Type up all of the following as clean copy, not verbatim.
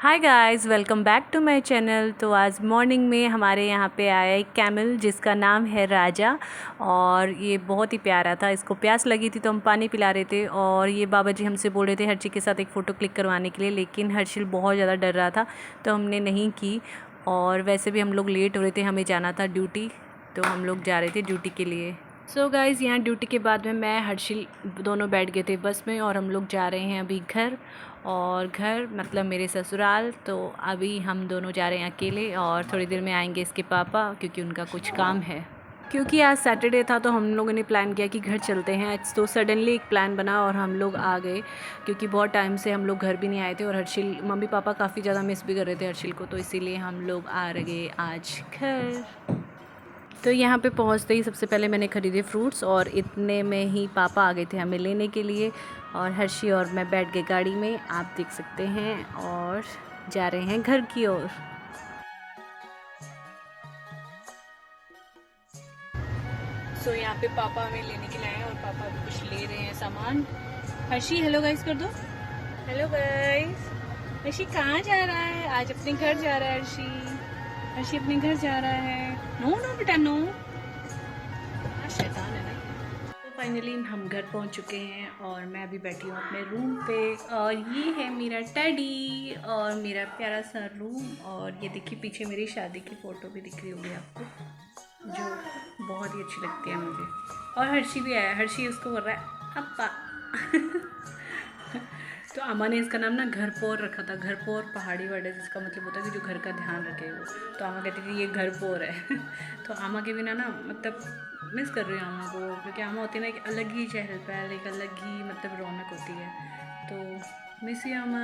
Hi guys, welcome back to my channel. तो आज morning में हमारे यहाँ पे आया एक कैमल जिसका नाम है राजा। और ये बहुत ही प्यारा था। इसको प्यास लगी थी तो हम पानी पिला रहे थे और ये बाबा जी हमसे बोल रहे थे हर्षिल के साथ एक फ़ोटो क्लिक करवाने के लिए, लेकिन हर्षिल बहुत ज़्यादा डर रहा था तो हमने नहीं की। और वैसे भी हम लोग लेट हो रहे थे, हमें जाना था ड्यूटी, तो हम लोग जा रहे थे ड्यूटी के लिए। सो गाइज़, यहाँ ड्यूटी के बाद में मैं हर्षिल दोनों बैठ गए थे बस में और हम लोग जा रहे हैं अभी घर। और घर मतलब मेरे ससुराल। तो अभी हम दोनों जा रहे हैं अकेले और थोड़ी देर में आएंगे इसके पापा, क्योंकि उनका कुछ काम है। क्योंकि आज सैटरडे था तो हम लोगों ने प्लान किया कि घर चलते हैं। तो सडनली एक प्लान बना और हम लोग आ गए, क्योंकि बहुत टाइम से हम लोग घर भी नहीं आए थे और हर्षिल मम्मी पापा काफ़ी ज़्यादा मिस भी कर रहे थे हर्षिल को, तो इसीलिए हम लोग आ गए आज घर। तो यहाँ पे पहुँचते ही सबसे पहले मैंने ख़रीदे फ्रूट्स और इतने में ही पापा आ गए थे हमें लेने के लिए। और हर्षी और मैं बैठ गए गाड़ी में, आप देख सकते हैं, और जा रहे हैं घर की ओर। सो यहाँ पे पापा हमें लेने के लिए आए हैं और पापा अभी कुछ ले रहे हैं सामान। हर्षी हेलो गाइस कर दो। Hello guys. हर्षी कहाँ जा रहा है? आज अपने घर जा रहा है हर्षी। हर्षी अपने घर जा रहा है। नो नो बेटा नो, शैतान है ना। तो फाइनली हम घर पहुंच चुके हैं और मैं अभी बैठी हूँ अपने रूम पे। और ये है मेरा टैडी और मेरा प्यारा सा रूम। और ये देखिए पीछे मेरी शादी की फ़ोटो भी दिख रही होगी आपको, जो बहुत ही अच्छी लगती है मुझे। और हर्षी भी आया। हर्षी उसको बोल रहा है अप्पा। तो अम्मा ने इसका नाम ना घरपोर रखा था। घरपोर पहाड़ी वर्ड है जिसका मतलब होता है कि जो घर का ध्यान रखे वो। तो अम्मा कहती थी ये घरपोर है। तो अम्मा के बिना ना मतलब मिस कर रही हूँ अम्मा को, क्योंकि अम्मा होती है ना एक अलग ही चहल पहल, एक अलग ही मतलब रौनक होती है। तो मिस यू अम्मा,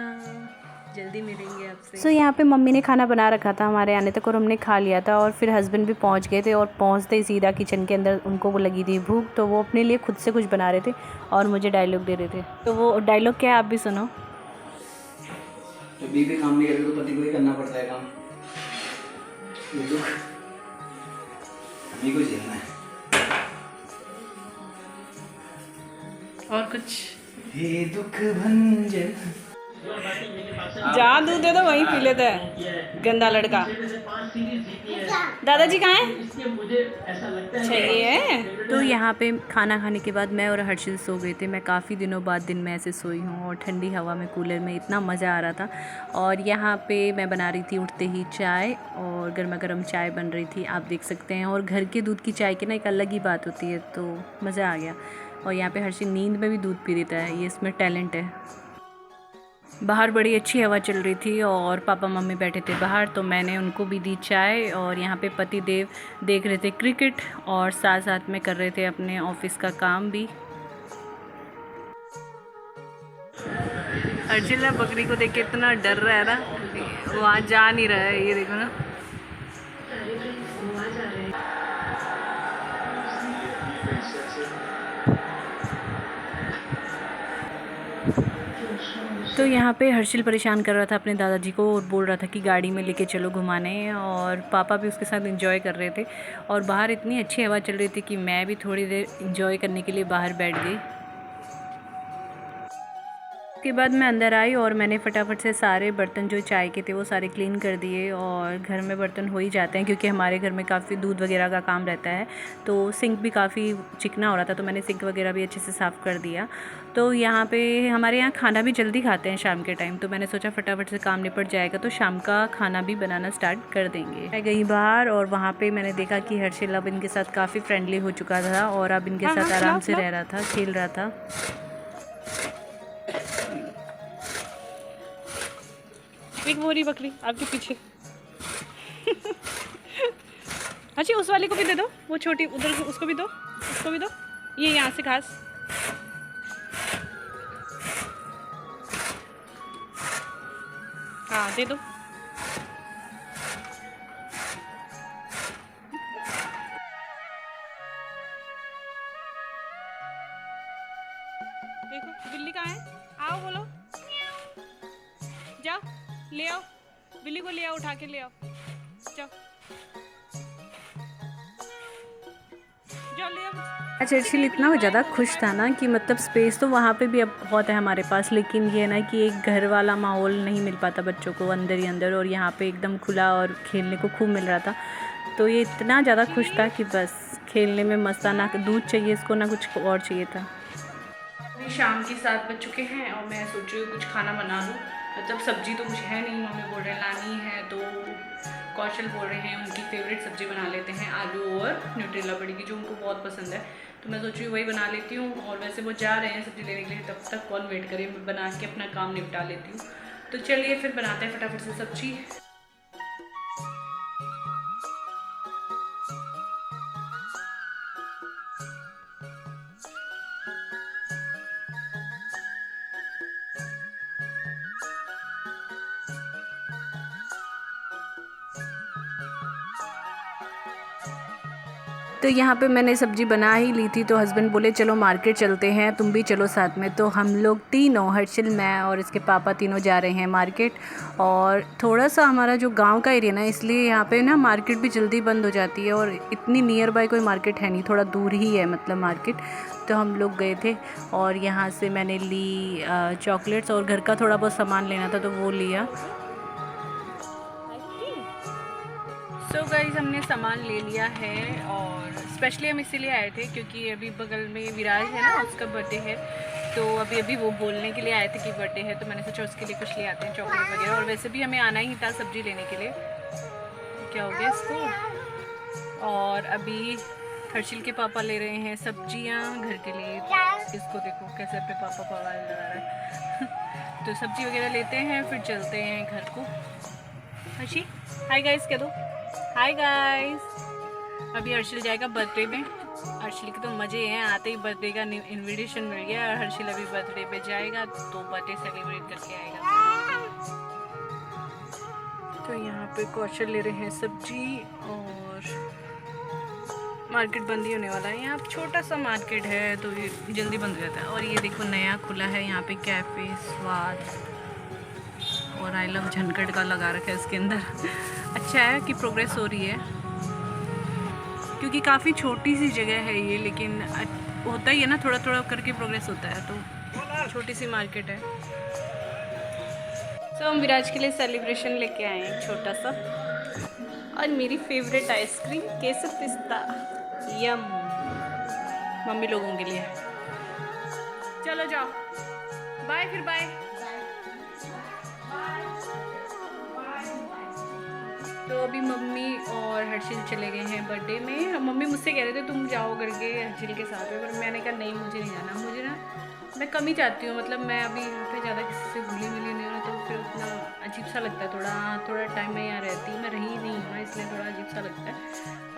जल्दी मिलेंगे आपसे। सो यहाँ पे मम्मी ने खाना बना रखा था हमारे आने तक और हमने खा लिया था। और फिर हस्बैंड भी पहुँच गए थे और पहुँचते ही सीधा किचन के अंदर उनको वो लगी थी भूख, तो वो अपने लिए खुद से कुछ बना रहे थे और मुझे डायलॉग दे रहे थे। तो वो डायलॉग क्या है आप भी सुनो। तो बीवी काम नहीं करती तो पति को ही करना पड़ता है काम, ये दुख हमें को झेलना है। और कुछ ये दुख भंजन जहाँ दूध दे दो वहीं पी लेता है गंदा लड़का। दादाजी कहाँ हैं? चाहिए है। तो यहाँ पे खाना खाने के बाद मैं और हर्षिल सो गए थे। मैं काफ़ी दिनों बाद दिन में ऐसे सोई हूँ और ठंडी हवा में कूलर में इतना मज़ा आ रहा था। और यहाँ पे मैं बना रही थी उठते ही चाय, और गर्मा गर्म चाय बन रही थी, आप देख सकते हैं। और घर के दूध की चाय की ना एक अलग ही बात होती है, तो मज़ा आ गया। और यहाँ पे हर्षिल नींद में भी दूध पी देता है, ये इसमें टैलेंट है। बाहर बड़ी अच्छी हवा चल रही थी और पापा मम्मी बैठे थे बाहर, तो मैंने उनको भी दी चाय। और यहाँ पे पति देव देख रहे थे क्रिकेट और साथ साथ में कर रहे थे अपने ऑफिस का काम भी। अर्जुन बकरी को देख के इतना डर रहा है ना, वो आज जा नहीं रहा है, ये देखो ना। तो यहाँ पे हर्षिल परेशान कर रहा था अपने दादाजी को और बोल रहा था कि गाड़ी में लेके चलो घुमाने, और पापा भी उसके साथ एंजॉय कर रहे थे। और बाहर इतनी अच्छी हवा चल रही थी कि मैं भी थोड़ी देर एंजॉय करने के लिए बाहर बैठ गई। उसके बाद मैं अंदर आई और मैंने फटाफट से सारे बर्तन जो चाय के थे वो सारे क्लीन कर दिए। और घर में बर्तन हो ही जाते हैं क्योंकि हमारे घर में काफ़ी दूध वगैरह का काम रहता है, तो सिंक भी काफ़ी चिकना हो रहा था, तो मैंने सिंक वगैरह भी अच्छे से साफ़ कर दिया। तो यहाँ पे हमारे यहाँ खाना भी जल्दी खाते हैं शाम के टाइम, तो मैंने सोचा फटाफट से काम निपट जाएगा तो शाम का खाना भी बनाना स्टार्ट कर देंगे। मैं गई बाहर और वहाँ पर मैंने देखा कि हर्षिल अब इनके साथ काफ़ी फ्रेंडली हो चुका था और अब इनके साथ आराम से रह रहा था, खेल रहा था। एक वो रही बकरी आपके पीछे। अच्छा उस वाली को भी दे दो, वो छोटी उधर उसको भी दो, उसको भी दो। ये यहाँ से घास। हाँ दे दो। देखो बिल्ली कहाँ है, आओ बोलो, जाओ ले आओ बिल्ली को, ले आओ उठा के ले आओ, जाओ जाओ ले आओ। अच्छा, हर्षिल इतना ज़्यादा खुश था ना कि मतलब स्पेस तो वहाँ पे भी अब बहुत है हमारे पास, लेकिन ये है ना कि एक घर वाला माहौल नहीं मिल पाता बच्चों को अंदर ही अंदर, और यहाँ पे एकदम खुला और खेलने को खूब मिल रहा था। तो ये इतना ज़्यादा खुश था कि बस खेलने में मस्त था, ना दूध चाहिए इसको ना कुछ और चाहिए था। अभी शाम के 7 बज चुके हैं और मैं सोच रही हूँ कुछ खाना बना लूँ। मतलब सब्जी तो कुछ है नहीं, मम्मी बोल रहे हैं लानी है, तो कौशल बोल रहे हैं उनकी फेवरेट सब्ज़ी बना लेते हैं, आलू और न्यूट्रेला पड़ेगी जो उनको बहुत पसंद है। तो मैं सोच रही हूँ वही बना लेती हूँ। और वैसे वो जा रहे हैं सब्ज़ी लेने के लिए, तब तक कौन वेट करे, मैं बना के अपना काम निपटा लेती हूँ। तो चलिए फिर बनाते हैं फटाफट से सब्ज़ी। तो यहाँ पे मैंने सब्ज़ी बना ही ली थी, तो हस्बैंड बोले चलो मार्केट चलते हैं, तुम भी चलो साथ में। तो हम लोग तीनों, हर्षिल, मैं और इसके पापा, तीनों जा रहे हैं मार्केट। और थोड़ा सा हमारा जो गांव का एरिया ना, इसलिए यहाँ पे ना मार्केट भी जल्दी बंद हो जाती है, और इतनी नियर बाय कोई मार्केट है नहीं, थोड़ा दूर ही है मतलब मार्केट। तो हम लोग गए थे और यहाँ से मैंने ली चॉकलेट्स, और घर का थोड़ा बहुत सामान लेना था तो वो लिया। सो गाइस, हमने सामान ले लिया है और स्पेशली हम इसीलिए आए थे क्योंकि अभी बगल में विराज है ना, उसका बर्थडे है। तो अभी वो बोलने के लिए आए थे कि बर्थडे है, तो मैंने सोचा उसके लिए कुछ ले आते हैं, चॉकलेट वगैरह। और वैसे भी हमें आना ही था सब्ज़ी लेने के लिए। क्या हो गया इसको? और अभी हर्षिल के पापा ले रहे हैं सब्जियां घर के लिए। इसको देखो कैसे अपने पापा पवाल लगा रहा है। तो सब्जी वगैरह लेते हैं, फिर चलते हैं घर को। हर्षी हाय गाइस कह दो, हाय गाइस। अभी हर्षिल जाएगा बर्थडे में। हर्षिल के तो मज़े हैं, आते ही बर्थडे का इनविटेशन मिल गया और हर्षिल अभी बर्थडे पे जाएगा, तो बर्थडे सेलिब्रेट करके आएगा। तो यहाँ पे कौशल ले रहे हैं सब्जी, और मार्केट बंद ही होने वाला है। यहाँ छोटा सा मार्केट है तो ये जल्दी बंद हो जाता है। और ये देखो नया खुला है यहाँ पे कैफ़े स्वाद, और आई लव झनकड़ का लगा रखा है इसके अंदर। अच्छा है कि प्रोग्रेस हो रही है, क्योंकि काफ़ी छोटी सी जगह है ये, लेकिन होता ही है ना, थोड़ा थोड़ा करके प्रोग्रेस होता है। तो छोटी सी मार्केट है। तो हम विराज के लिए सेलिब्रेशन लेके आए हैं छोटा सा, और मेरी फेवरेट आइसक्रीम केसर पिस्ता, यम, मम्मी लोगों के लिए। चलो जाओ, बाय, फिर बाय। तो अभी मम्मी और हर्षिल चले गए हैं बर्थडे में। मम्मी मुझसे कह रहे थे तुम जाओ करके हर्षिल के साथ में, पर मैंने कहा नहीं, मुझे नहीं जाना। मुझे ना, मैं कम ही जाती हूँ, मतलब मैं अभी यहाँ पे ज़्यादा किसी से घुली मिली नहीं हूँ, तो फिर उतना अजीब सा लगता है। थोड़ा टाइम मैं यहाँ रहती हूँ, मैं रही नहीं हूँ ना, इसलिए थोड़ा अजीब सा लगता है।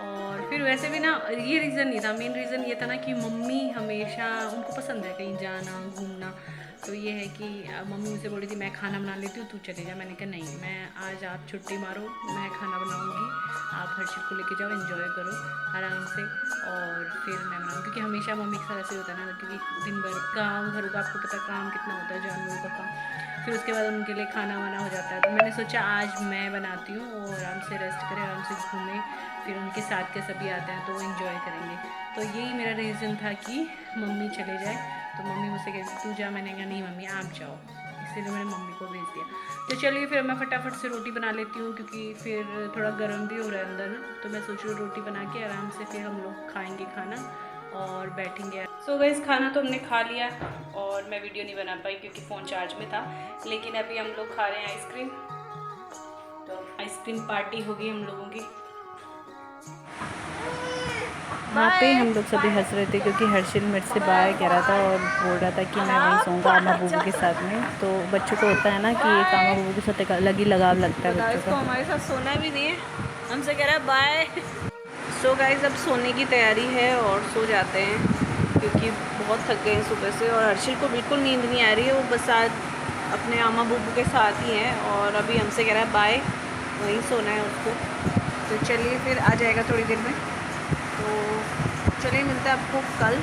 और फिर वैसे भी ना ये रीज़न नहीं था, मेन रीज़न ये था ना कि मम्मी हमेशा, उनको पसंद है कहीं जाना घूमना। तो ये है कि मम्मी मुझसे बोल रही थी मैं खाना बना लेती हूँ, तू चले जा। मैंने कहा नहीं, मैं आज, आप छुट्टी मारो, मैं खाना बनाऊँगी, आप हर्षिल को लेके जाओ, एंजॉय करो आराम से, और फिर मैं बनाऊँ। क्योंकि हमेशा मम्मी के साथ ऐसे होता है ना, क्योंकि दिन भर काम, घरों का आपको पता काम कितना होता है, जानवरों का काम, फिर उसके बाद उनके लिए खाना वाना हो जाता है। तो मैंने सोचा आज मैं बनाती हूँ, और आराम से रेस्ट करें, आराम से घूमें, फिर उनके साथ के सभी आते हैं तो वो इन्जॉय करेंगे। तो यही मेरा रीज़न था कि मम्मी चले जाए। तो मम्मी मुझसे कहती तू जा, मैंने कहा नहीं मम्मी आप जाओ, इसीलिए मैंने मम्मी को भेज दिया। तो चलिए फिर मैं फटाफट से रोटी बना लेती हूँ, क्योंकि फिर थोड़ा गर्म भी हो रहा है अंदर ना, तो मैं सोच रही हूँ रोटी बना के आराम से फिर हम लोग खाएंगे खाना और बैठेंगे। सो गाइस, खाना तो हमने खा लिया, और मैं वीडियो नहीं बना पाई क्योंकि फ़ोन चार्ज में था। लेकिन अभी हम लोग खा रहे हैं आइसक्रीम, तो आइसक्रीम पार्टी होगी हम लोगों की। वहाँ पे हम लोग सभी हंस रहे थे क्योंकि हर्षिल मेरे से बाय कह रहा था और बोल रहा था कि मैं वहीं सोऊंगा अम्मा बूबू के साथ में। तो बच्चों को होता है ना कि एक अम्मा बूबू के साथ एक अलग ही लगाव लगता है बच्चों को। हमारे साथ सोना भी नहीं है, हमसे कह रहा है बाय। सो गाइस, अब सोने की तैयारी है और सो जाते हैं, क्योंकि बहुत थक गए हैं सुबह से। और हर्षिल को बिल्कुल नींद नहीं आ रही है, वो बस आज अपने अम्मा बूबू के साथ ही हैं, और अभी हमसे कह रहा है बाय, वहीं सोना है उसको। तो चलिए फिर आ जाएगा थोड़ी देर में। तो चलिए मिलते हैं आपको कल।